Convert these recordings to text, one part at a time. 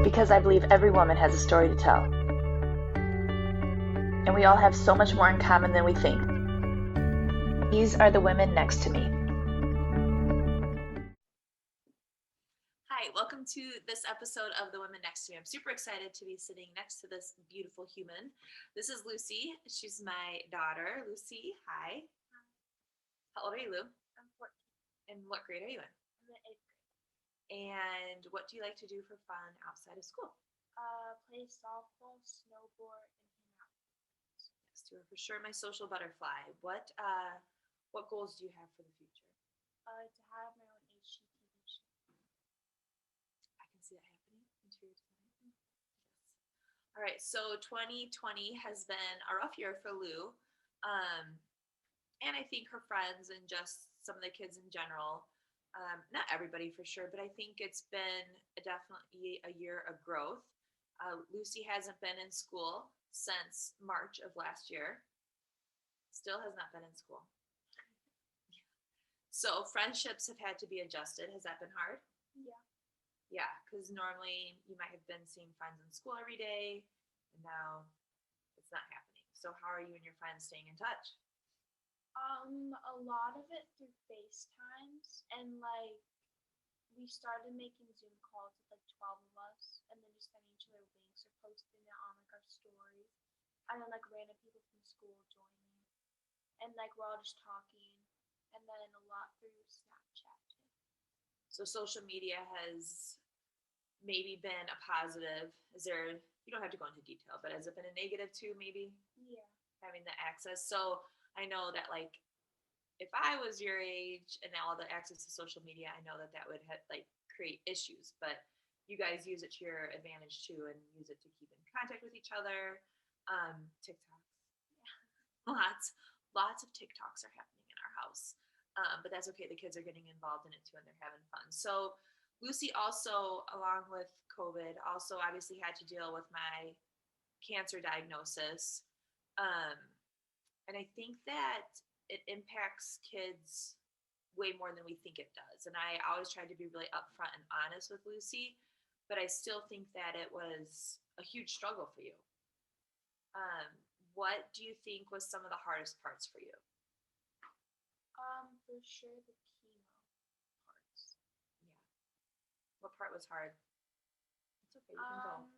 because I believe every woman has a story to tell. And we all have so much more in common than we think. These are the women next to me. Hi, welcome to this episode of The Women Next to Me. I'm super excited to be sitting next to this beautiful human. This is Lucy. She's my daughter. Lucy, hi. How old are you, Lou? I'm 14. And what grade are you in? I'm in 8th grade. And what do you like to do for fun outside of school? Play softball, snowboard, and hang out. Yes, you are for sure my social butterfly. What goals do you have for the future? To have my own HGTV show. I can see that happening in 2 years' time. Yes. All right, so 2020 has been a rough year for Lou. And I think her friends and just some of the kids in general, not everybody for sure, but I think it's been definitely a year of growth. Lucy hasn't been in school since March of last year. Still has not been in school. So friendships have had to be adjusted. Has that been hard? Yeah. Yeah, because normally you might have been seeing friends in school every day, and now it's not happening. So how are you and your friends staying in touch? A lot of it through FaceTimes, and we started making Zoom calls with 12 of us, and then just sending each other links or posting it on our stories, and then random people from school joining, and we're all just talking, and then a lot through Snapchat too. So social media has maybe been a positive. You don't have to go into detail, but has it been a negative too, maybe? Yeah. Having the access. So I know that if I was your age and all the access to social media, I know that would create issues, but you guys use it to your advantage too, and use it to keep in contact with each other. TikToks, yeah. Lots of TikToks are happening in our house, but that's okay. The kids are getting involved in it too, and they're having fun. So Lucy also, along with COVID, also obviously had to deal with my cancer diagnosis. And I think that it impacts kids way more than we think it does. And I always tried to be really upfront and honest with Lucy, but I still think that it was a huge struggle for you. What do you think was some of the hardest parts for you? For sure the chemo parts. Yeah. What part was hard? It's okay, you can go.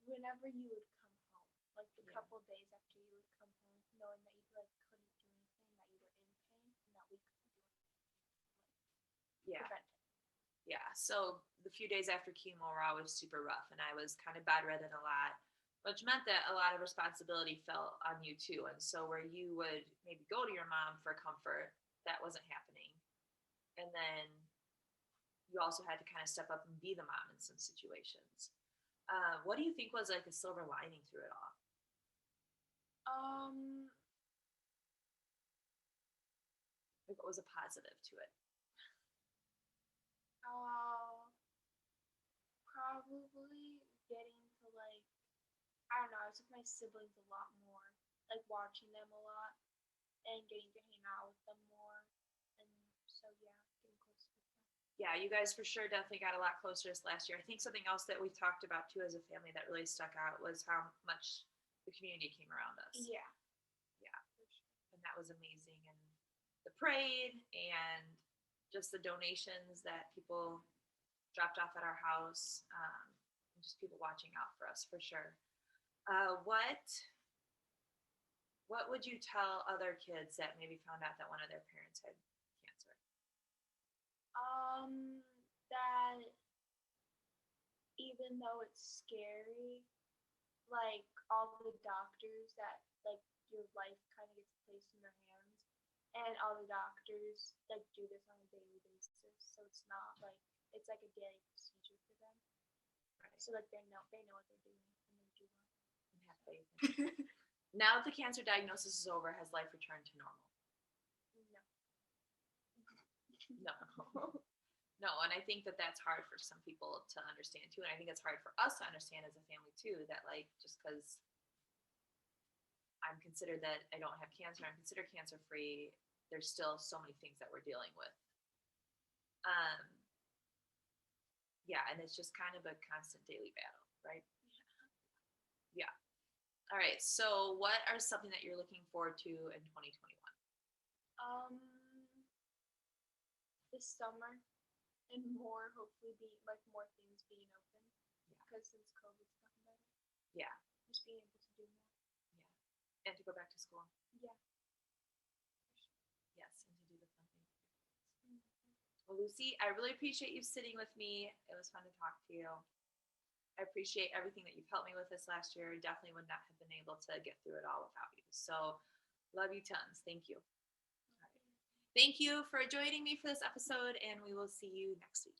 Whenever you would come home, the couple days after you would come home, knowing that you couldn't do anything, that you were in pain, and that we couldn't do anything to prevent it. Yeah. So the few days after chemo were always super rough, and I was kind of bedridden a lot, which meant that a lot of responsibility fell on you too. And so where you would maybe go to your mom for comfort, that wasn't happening. And then you also had to kind of step up and be the mom in some situations. What do you think was a silver lining through it all? What was a positive to it? Probably getting to I don't know, I was with my siblings a lot more, watching them a lot, and getting to hang out with them more, and so yeah, getting close with them. Yeah, you guys for sure definitely got a lot closer this last year. I think something else that we talked about too as a family that really stuck out was how much the community came around us. Yeah. Yeah. And that was amazing. And the parade and just the donations that people dropped off at our house, and just people watching out for us for sure. What would you tell other kids that maybe found out that one of their parents had cancer? That even though it's scary, all the doctors that your life kind of gets placed in their hands, and all the doctors do this on a daily basis, so it's not it's a daily procedure for them. Right. So they know what they're doing, and they do well. And have faith. Now that the cancer diagnosis is over, has life returned to normal? No. No, and I think that that's hard for some people to understand too, and I think it's hard for us to understand as a family too, that just because I'm considered that I don't have cancer, I'm considered cancer free, there's still so many things that we're dealing with. Yeah, and it's just kind of a constant daily battle, right? Yeah. All right. So, what are something that you're looking forward to in 2021? This summer and more, hopefully, more things being open. Yeah. Because since COVID's gotten better. Yeah. Just being able to do more. Yeah. And to go back to school. Yeah. Yes, and to do the fun things. Well, Lucy, I really appreciate you sitting with me. It was fun to talk to you. I appreciate everything that you've helped me with this last year. Definitely would not have been able to get through it all without you. So, love you tons. Thank you. All right. Thank you for joining me for this episode, and we will see you next week.